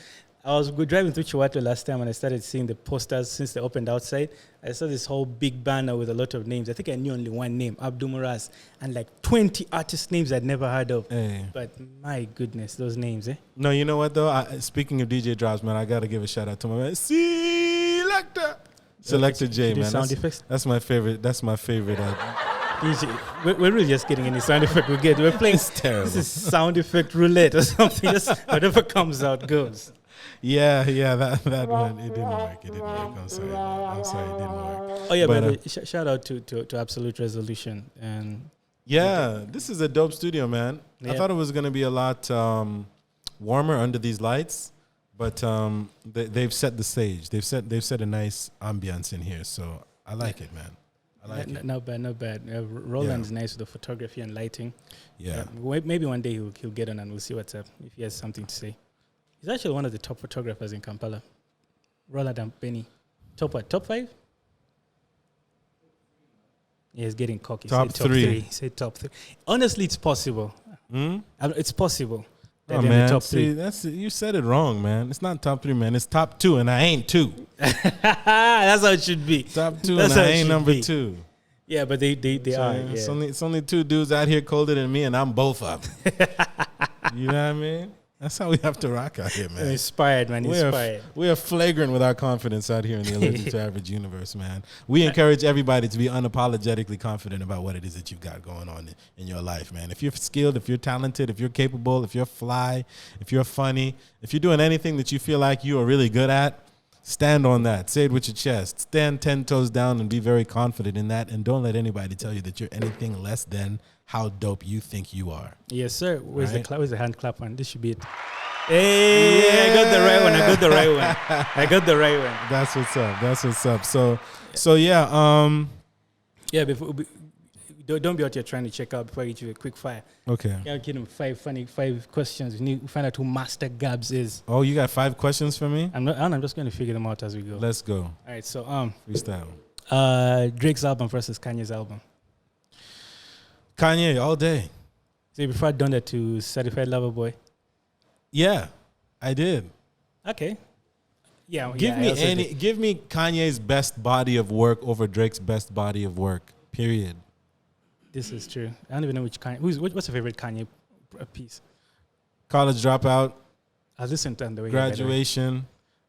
I was driving through Chihuahua last time and I started seeing the posters since they opened outside. I saw this whole big banner with a lot of names. I think I knew only one name, Abdul Muraz, and like 20 artist names I'd never heard of. Hey. But my goodness, those names, eh? No, you know what though? Speaking of DJ drops, man, I gotta give a shout out to my man, Selector J, man. Sound effects? That's my favorite. We're really just getting any sound effect we get. We're playing. It's terrible. This is sound effect roulette or something. Just whatever comes out goes. Yeah, that one, it didn't work. I'm sorry, it didn't work. Oh yeah, but shout out to Absolute Resolution and. Yeah, this is a dope studio, man. Yeah. I thought it was gonna be a lot warmer under these lights, but they've set the stage. They've set a nice ambience in here, so I like it, man. I like it. Not bad. Roland's nice with the photography and lighting. Yeah. Maybe one day he'll get on and we'll see what's up if he has something to say. He's actually one of the top photographers in Kampala. Roland and Penny. Top 5? Yeah, he's getting cocky. Top Say top three. three. Say top 3. Honestly, it's possible. It's possible. that Oh they're in the man, top see, 3. that's you said it wrong, man. It's not top 3, man. It's top 2, and I ain't 2. That's how it should be. Top 2, That's and how I it ain't should number be. 2. Yeah, but they are. Yeah. It's only 2 dudes out here colder than me, and I'm both up. You know what I mean? That's how we have to rock out here, man. Inspired, man. Inspired. We are flagrant with our confidence out here in the Allergic to Average universe, man. We encourage everybody to be unapologetically confident about what it is that you've got going on in your life, man. If you're skilled, if you're talented, if you're capable, if you're fly, if you're funny, if you're doing anything that you feel like you are really good at, stand on that. Say it with your chest. Stand 10 toes down and be very confident in that, and don't let anybody tell you that you're anything less than how dope you think you are. Yes, sir. Where's Right. Where's the hand clap one? This should be it. Hey, I got the right one. I got the right one. That's what's up. So yeah. Yeah, don't be out here trying to check out before I get you a quick fire. Okay. Yeah, give him 5 questions. We need to find out who Mastergabs is. Oh, you got 5 questions for me? I'm just going to figure them out as we go. Let's go. All right, so Freestyle. Drake's album versus Kanye's album. Kanye all day. See, before I done that to Certified Lover Boy. Yeah, I did. Okay. Yeah. Give I also did. give me Kanye's best body of work over Drake's best body of work. Period. This is true. I don't even know which Kanye. What's your favorite Kanye piece? College Dropout, I listened to it on the way. Graduation.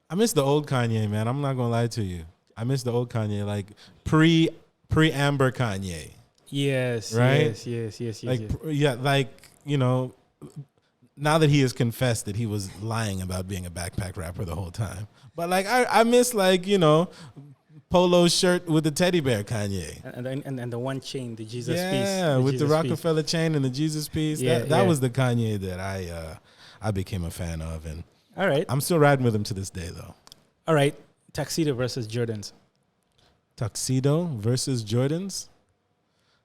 I miss the old Kanye, man. I'm not gonna lie to you. I miss the old Kanye, like pre Amber Kanye. Yes. Right? Yes. Like yes. like you know, now that he has confessed that he was lying about being a backpack rapper the whole time. But like I miss, like, you know, polo shirt with the teddy bear Kanye. And the one chain, the Jesus piece. Yeah, with the Jesus Rockefeller chain and the Jesus piece. Yeah, that was the Kanye that I became a fan of, and All right. I'm still riding with him to this day though. All right. Tuxedo versus Jordans. Tuxedo versus Jordans.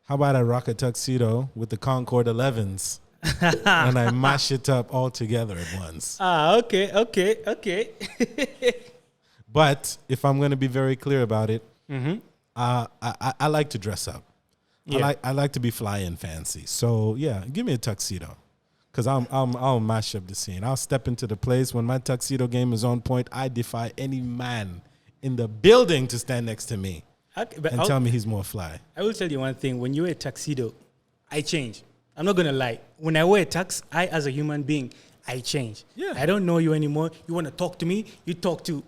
How about I rock a tuxedo with the Concord 11s and I mash it up all together at once? Okay. But if I'm going to be very clear about it, Mm-hmm. I like to dress up. Yeah. I like to be fly and fancy. So yeah, give me a tuxedo, because I'll mash up the scene. I'll step into the place when my tuxedo game is on point. I defy any man in the building to stand next to me Okay, but and tell me he's more fly. I will tell you one thing. When you wear a tuxedo, I change. I'm not going to lie. When I wear a tux, I, as a human being, I change. Yeah. I don't know you anymore. You want to talk to me? You talk to...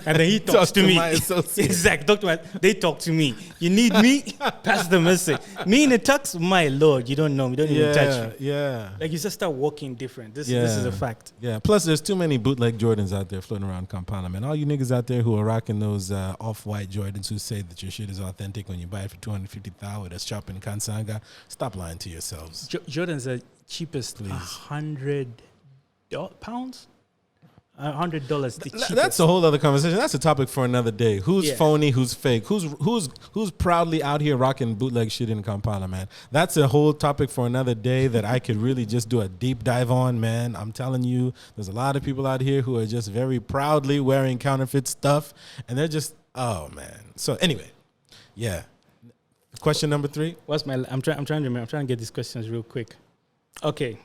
And then he Talk talks to to me. my associate. Exactly. Talk to my... They talk to me. You need me? Pass the message. Me in a tux? My Lord, you don't know me. Don't even touch me. Yeah. Like, you just start walking different. This is a fact. Yeah. Plus, there's too many bootleg Jordans out there floating around Kampala, man. All you niggas out there who are rocking those off-white Jordans who say that your shit is authentic when you buy it for 250,000 with a shop in Kansanga, stop lying to yourselves. Jordans are cheapest, Please. £100. $100 the cheapest. That's a whole other conversation. That's a topic for another day. Who's phony? Who's fake? Who's proudly out here rocking bootleg shit in Kampala, man? That's a whole topic for another day that I could really just do a deep dive on, man. I'm telling you, there's a lot of people out here who are just very proudly wearing counterfeit stuff, and they're just, oh man. So anyway, yeah. Question number 3. What's my? I'm trying to remember. I'm trying to get these questions real quick. Okay.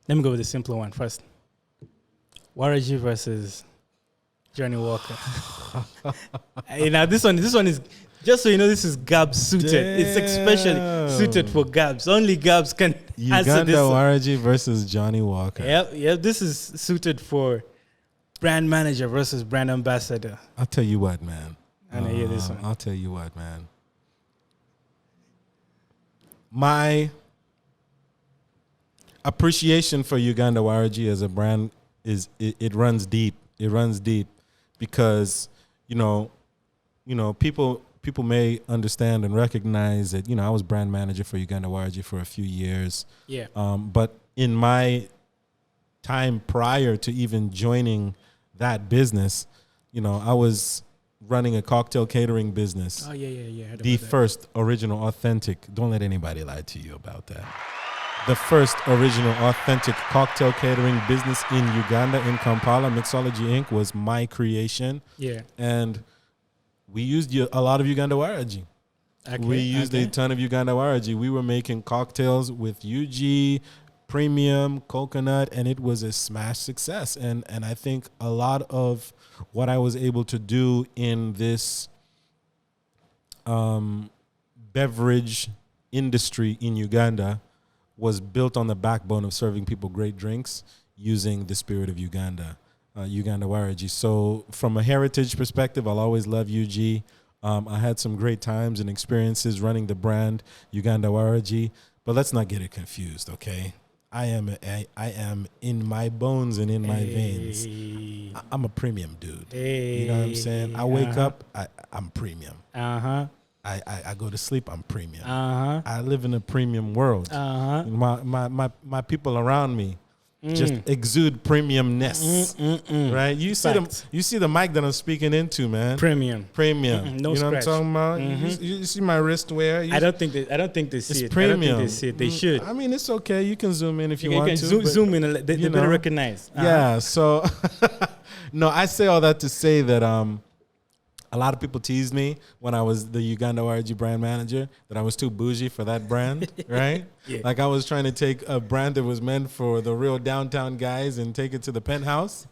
Let me go with the simpler one first. Waraji versus Johnny Walker. Now this one is, just so you know, this is Gabs suited. It's especially suited for Gabs. Only Gabs can answer Uganda this one. Waraji versus Johnny Walker. Yep. This is suited for brand manager versus brand ambassador. I'll tell you what, man. I know, hear this one. I'll tell you what, man. My appreciation for Uganda Waraji as a brand is it runs deep. It runs deep because you know people may understand and recognize that I was brand manager for Uganda Waraji for a few years. Yeah. But in my time prior to even joining that business, I was running a cocktail catering business. Oh yeah. Heard The about that. first original authentic. Don't let anybody lie to you about that. The first original authentic cocktail catering business in Uganda, in Kampala, Mixology Inc. was my creation. Yeah. And we used a lot of Uganda Waraji. Okay, We used a ton of Uganda Waraji. We were making cocktails with UG, premium, coconut, and it was a smash success. And I think a lot of what I was able to do in this beverage industry in Uganda was built on the backbone of serving people great drinks using the spirit of Uganda, Uganda Waraji. So from a heritage perspective, I'll always love UG. I had some great times and experiences running the brand Uganda Waraji, but let's not get it confused, okay? I am in my bones and in my veins. I'm a premium dude. You know what I'm saying? I wake up, I'm premium. I go to sleep, I'm premium. I live in a premium world. My people around me just exude premiumness, right? You see the mic that I'm speaking into, man. Premium. No, you know what I'm talking about? You see my wrist wear? I don't think they see it. Premium. I don't think they see it. They should. I mean, it's okay. You can zoom in if you want can to. Zoom in. They better recognize. Yeah. So, no, I say all that to say that a lot of people teased me when I was the Uganda RG brand manager that I was too bougie for that brand, right? Yeah. Like I was trying to take a brand that was meant for the real downtown guys and take it to the penthouse.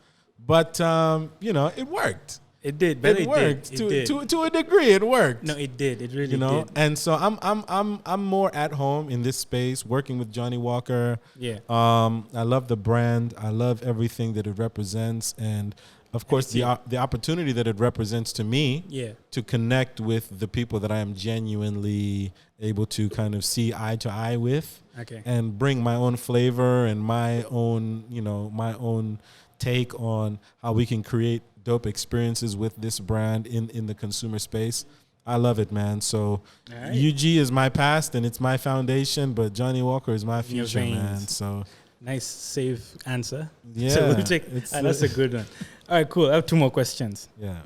But, it worked. It did. But it worked to a degree. It worked. No, it did. It really did. And so I'm more at home in this space, working with Johnny Walker. Yeah. I love the brand. I love everything that it represents, and of course the opportunity that it represents to me. Yeah. To connect with the people that I am genuinely able to kind of see eye to eye with. Okay. And bring my own flavor and my own take on how we can create dope experiences with this brand in the consumer space. I love it, man. So right. UG is my past and it's my foundation, but Johnny Walker is my future, man. So nice, safe answer. Yeah. So we'll take, that's a good one. All right, cool. I have two more questions. Yeah.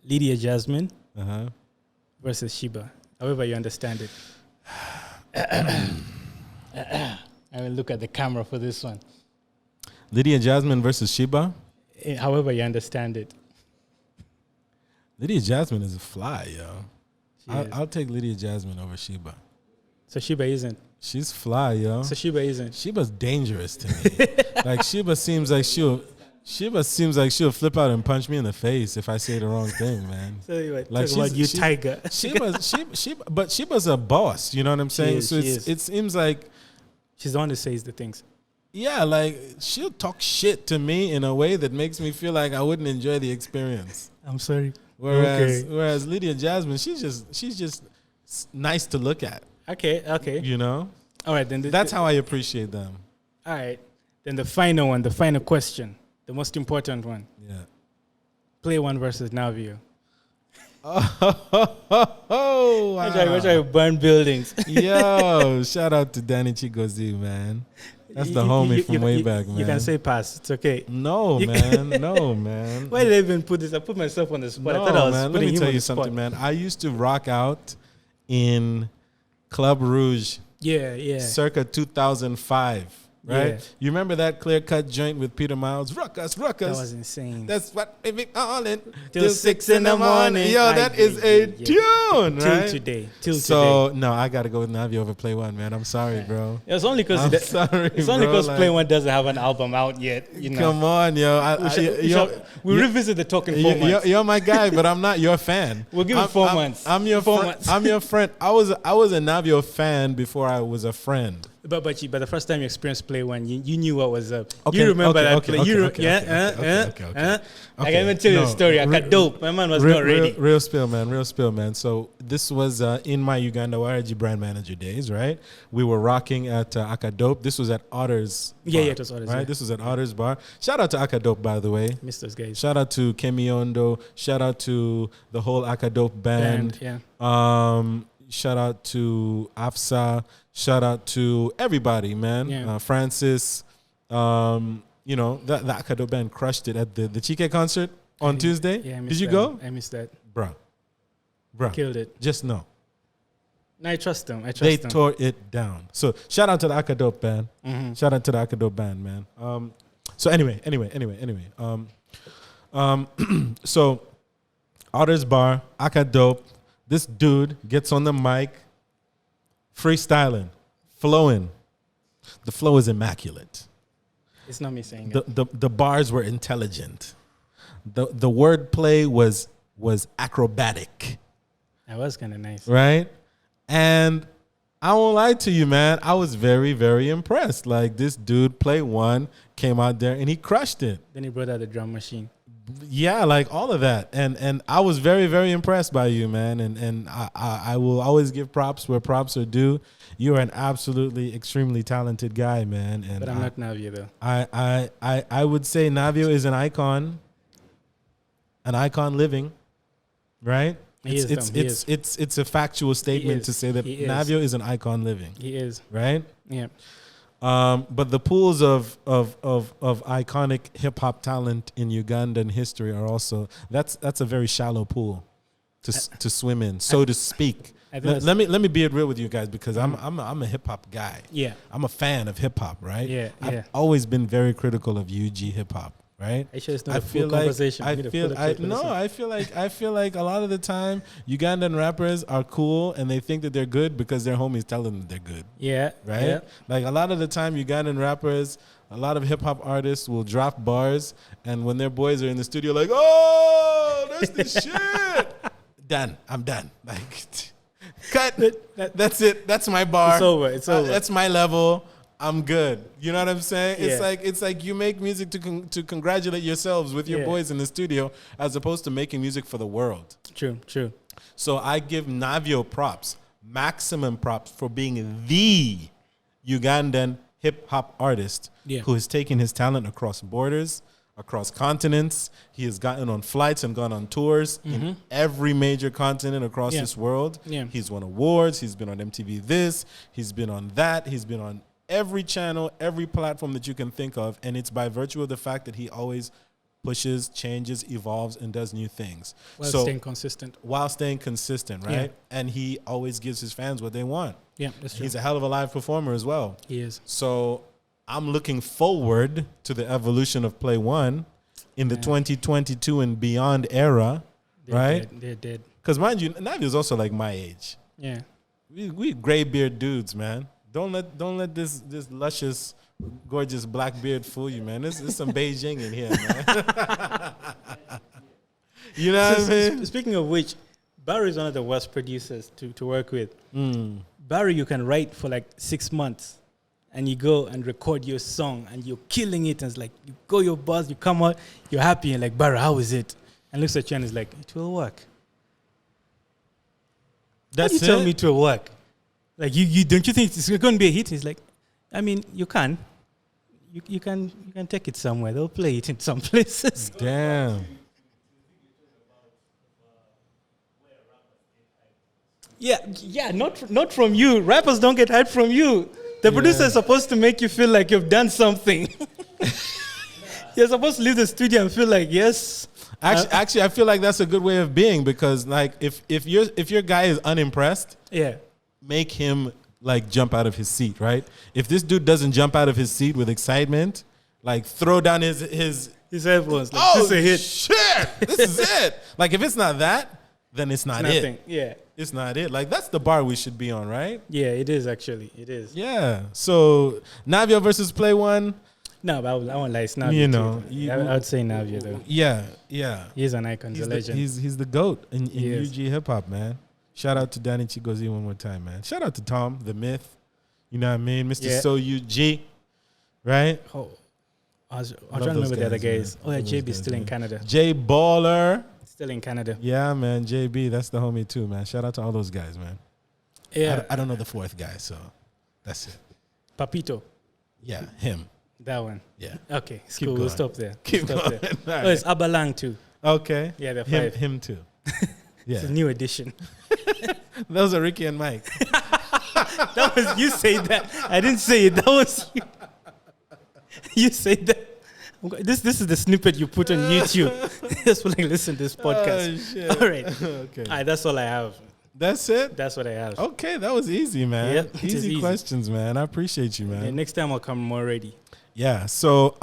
Lydia Jasmine versus Sheba. However you understand it. I will look at the camera for this one. Lydia Jasmine versus Sheba? However you understand it. Lydia Jasmine is a fly, yo. I'll take Lydia Jasmine over Sheba. So Sheba isn't? She's fly, yo. So Sheba isn't? Sheba's dangerous to me. Like Sheba seems like she'll flip out and punch me in the face if I say the wrong thing, man. So like talk about you, Tiger. But Sheba's a boss, you know what I'm saying? It seems like she's the one that says the things. Yeah, like she'll talk shit to me in a way that makes me feel like I wouldn't enjoy the experience. I'm sorry. Whereas Lydia Jasmine, she's just nice to look at. Okay. You know? All right, then that's how I appreciate them. All right. Then the final one, the final question, the most important one. Yeah. Play01 versus Navio. Oh, wow. Which are burn buildings. Yo, shout out to Danny Chigozi, man. That's the homie from way back, man. You can say pass. It's okay. No, man. Why did I even put this? I put myself on the spot. No, I thought I was man. putting Let me him tell on you the spot. something, man. I used to rock out in Club Rouge. Yeah. Circa 2005. Right? Yeah. You remember that clear-cut joint with Peter Miles? Ruckus. That was insane. That's what we call it. Till 6 in the morning. Yo, that is a tune, right? Till today. No, I got to go with Navi over Play01, man. I'm sorry, bro. It's only because Play01 doesn't have an album out yet. You know? Come on, yo. We revisit the talk in 4 months. You're my guy, but I'm not your fan. We'll give it 4 months. I'm your friend. I'm your friend. I was a Navio fan before I was a friend. But the first time you experienced Play01, you knew what was up. Okay, you remember that okay, play. Okay. I can even tell you the story. I got dope. My man was not ready. Real spill, man. So this was in my Uganda YRG brand manager days, right? We were rocking at Akadope. This was at Otters. Yeah, it was Otters. Right? Yeah. This was at Otters Bar. Shout out to Akadope, by the way. Miss those guys. Shout out to Kemi Ondo. Shout out to the whole Akadope band. Yeah. Shout out to Afsa. Shout out to everybody, man. Yeah. Francis. The Akadope band crushed it at the Chike concert on Tuesday. Yeah, Did you go? I missed that. Bruh. Killed it. Just know. No, I trust them. They tore it down. So shout out to the Akadope band. Mm-hmm. Shout out to the Akadope band, man. So anyway. So Otter's Bar, Aka Dope. This dude gets on the mic, freestyling, flowing. The flow is immaculate. It's not me saying The bars were intelligent. The wordplay was acrobatic. That was kind of nice. Right? And I won't lie to you, man. I was very, very impressed. Like, this dude, Play01, came out there and he crushed it. Then he brought out the drum machine. Yeah, like all of that. And I was very, very impressed by you, man. And I will always give props where props are due. You are an absolutely extremely talented guy, man. And But I'm not Navio, though. I would say Navio is an icon living, right? It's a factual statement to say that Navio is an icon living. He is. Right? Yeah. But the pools of iconic hip hop talent in Ugandan history are also that's a very shallow pool to swim in, so to speak. Let me be real with you guys, because I'm a hip hop guy. Yeah. I'm a fan of hip hop, right? Yeah. I've always been very critical of UG hip hop, right? I feel like a lot of the time Ugandan rappers are cool and they think that they're good because their homies tell them that they're good. Yeah. Right? Yeah. Like, a lot of the time Ugandan rappers, a lot of hip hop artists will drop bars, and when their boys are in the studio, like, oh, that's the shit. Done. I'm done. Like, cut. That's it. That's my bar. It's over. That's my level. I'm good. You know what I'm saying? Yeah. It's like you make music to congratulate yourselves with your boys in the studio, as opposed to making music for the world. True. So I give Navio props, maximum props, for being the Ugandan hip hop artist who has taken his talent across borders, across continents. He has gotten on flights and gone on tours in every major continent across this world. Yeah. He's won awards. He's been on MTV this. He's been on that. He's been on every channel, every platform that you can think of. And it's by virtue of the fact that he always pushes, changes, evolves, and does new things. While staying consistent. Right? Yeah. And he always gives his fans what they want. Yeah, that's true. He's a hell of a live performer as well. He is. So I'm looking forward to the evolution of Play01 in the 2022 and beyond era, right? They're dead. Because mind you, Navi is also like my age. Yeah. We gray beard dudes, man. Don't let this luscious, gorgeous black beard fool you, man. There's some Beijing in here, man. You know what I mean? Speaking of which, Barry is one of the worst producers to work with. Barry, you can write for like 6 months, and you go and record your song, and you're killing it, and it's like, you go your buzz, you come out, you're happy, and like, Barry, how is it? And looks at you and is like, it will work. That's How do you tell me it will work? Like, you don't you think it's going to be a hit? He's like, I mean, you can. You can take it somewhere. They'll play it in some places. Damn. Yeah, not from you. Rappers don't get hyped from you. The producer is supposed to make you feel like you've done something. You're supposed to leave the studio and feel like, yes. Actually, I feel like that's a good way of being, because like if your guy is unimpressed, make him like jump out of his seat, right? If this dude doesn't jump out of his seat with excitement, like throw down his headphones. Like, oh, this is a hit. Shit, this is it. Like, if it's not that, then it's not it. Yeah. It's not it. Like, that's the bar we should be on, right? Yeah, it is actually. It is. Yeah. So Navio versus Play01. No, but I won't lie. It's Navio. You know, I would say Navio though. Yeah. He's an icon. He's a legend. He's the GOAT in UG hip hop, man. Shout out to Danny Chigozie one more time, man. Shout out to Tom, the Myth. You know what I mean? Mr. So UG. Right? Oh, I was trying to remember the other guys. Man. Oh, yeah, JB's still in Canada. J Baller. Still in Canada. Yeah, man. JB, that's the homie too, man. Shout out to all those guys, man. Yeah. I don't know the fourth guy, so that's it. Papito. Yeah, him. That one. Yeah. Okay, it's cool. We'll stop there. Keep going. Right. Oh, it's Abalang too. Okay. Yeah, they're five. Him too. Yeah. It's a new edition. Those are Ricky and Mike. That was you say that. I didn't say it. That was you. You say that. This is the snippet you put on YouTube. Just like listen to this podcast. Oh, shit. All right. Okay. All right, that's all I have. That's it? That's what I have. Okay, that was easy, man. Yep, easy questions, man. I appreciate you, man. Yeah, next time I'll come more ready. Yeah. So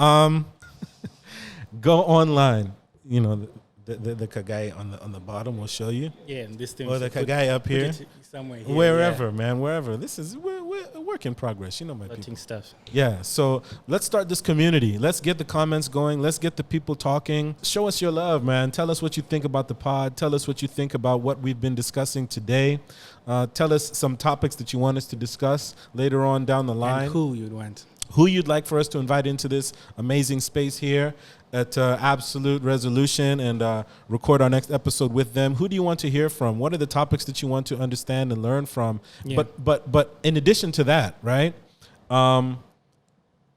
go online. You know, the guy on the bottom will show you. Yeah, and this thing. Or the guy up here. Somewhere here. Wherever, man, wherever. We're a work in progress. You know, my people. Stuff. Yeah, so let's start this community. Let's get the comments going. Let's get the people talking. Show us your love, man. Tell us what you think about the pod. Tell us what you think about what we've been discussing today. Tell us some topics that you want us to discuss later on down the line. And who you'd want. Who you'd like for us to invite into this amazing space here at Absolute Resolution and record our next episode with them. Who do you want to hear from? What are the topics that you want to understand and learn from? Yeah. But in addition to that, right?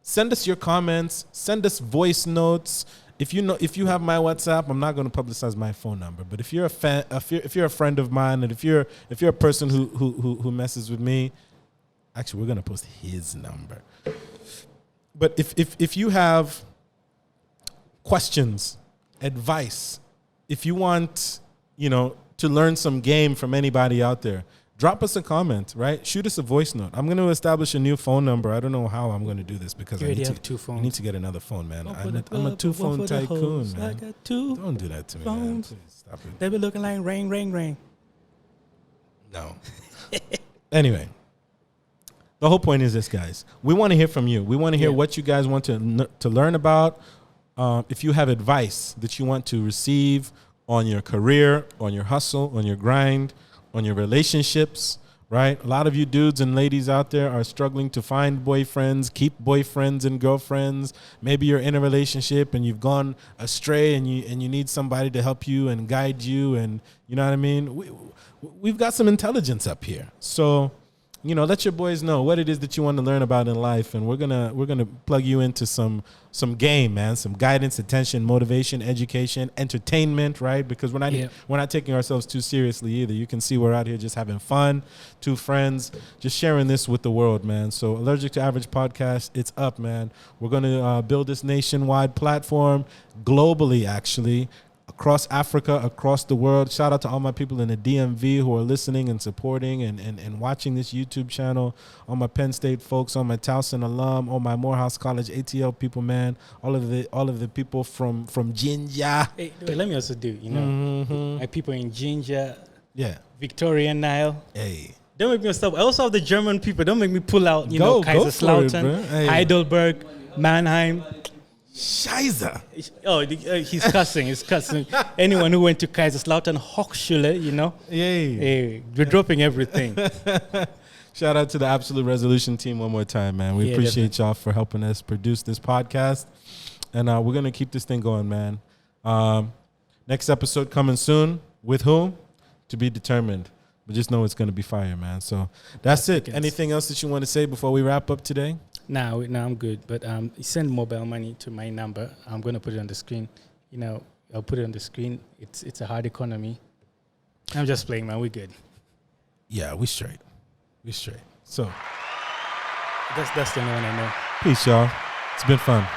Send us your comments. Send us voice notes. If you have my WhatsApp, I'm not going to publicize my phone number. But if you're a fan, if you're a friend of mine, and if you're a person who messes with me, actually, we're going to post his number. But if you have questions, advice, if you want, to learn some game from anybody out there, drop us a comment, right? Shoot us a voice note. I'm going to establish a new phone number. I don't know how I'm going to do this because I need to get another phone, man. I'm a two-phone tycoon, man. I got two. Don't do that to me, man. Please stop it. They be looking like rain. No. Anyway. The whole point is this, guys. We want to hear from you. We want to hear what you guys want to learn about. If you have advice that you want to receive on your career, on your hustle, on your grind, on your relationships, right? A lot of you dudes and ladies out there are struggling to find boyfriends, keep boyfriends and girlfriends. Maybe you're in a relationship and you've gone astray and you need somebody to help you and guide you, and you know what I mean? We've got some intelligence up here. So, let your boys know what it is that you want to learn about in life, and we're gonna plug you into some game, man, some guidance, attention, motivation, education, entertainment, right? Because we're not taking ourselves too seriously either. You can see we're out here just having fun, two friends, just sharing this with the world, man. So Allergic to Average podcast, it's up, man. We're gonna build this nationwide platform, globally, actually. Across Africa, across the world. Shout out to all my people in the DMV who are listening and supporting and watching this YouTube channel. All my Penn State folks, all my Towson alum, all my Morehouse College ATL people, man. All of the people from Jinja. Hey, let me also do, my people in Jinja. Yeah. Victoria Nile. Hey. Don't make me stop. I also have the German people. Don't make me pull out, Kaiserslautern, Heidelberg, Mannheim. Scheiße. Oh, he's cussing. He's cussing. Anyone who went to Kaiserslautern, Hochschule, Hey, we're dropping everything. Shout out to the Absolute Resolution team one more time, man. We appreciate y'all for helping us produce this podcast. And we're going to keep this thing going, man. Next episode coming soon. With whom? To be determined. But just know it's going to be fire, man. So that's it. Anything else that you want to say before we wrap up today? No, I'm good. But send mobile money to my number. I'm going to put it on the screen. I'll put it on the screen. It's a hard economy. I'm just playing, man. We're good. Yeah, we straight. So that's the only one I know. Peace, y'all. It's been fun.